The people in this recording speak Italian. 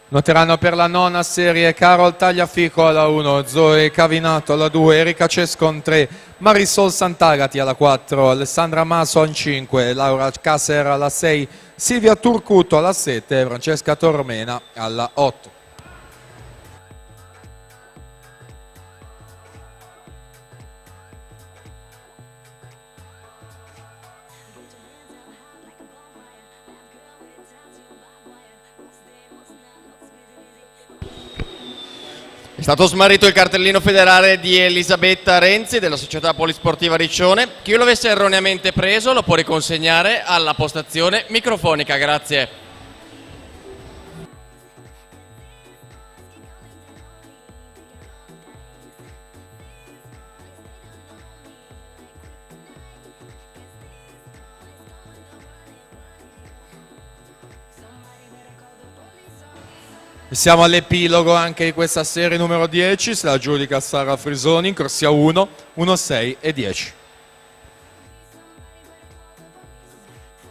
Noteranno per la nona serie Carol Tagliafico alla 1, Zoe Cavinato alla 2, Erika Cescon 3, Marisol Santagati alla 4, Alessandra Mason 5, Laura Caser alla 6, Silvia Turcuto alla 7 e Francesca Tormena alla 8. È stato smarrito il cartellino federale di Elisabetta Renzi della Società Polisportiva Riccione. Chi lo avesse erroneamente preso lo può riconsegnare alla postazione microfonica. Grazie. Siamo all'epilogo anche di questa serie numero 10, se la giudica Sara Frisoni in corsia 1, 1, 6 e 10.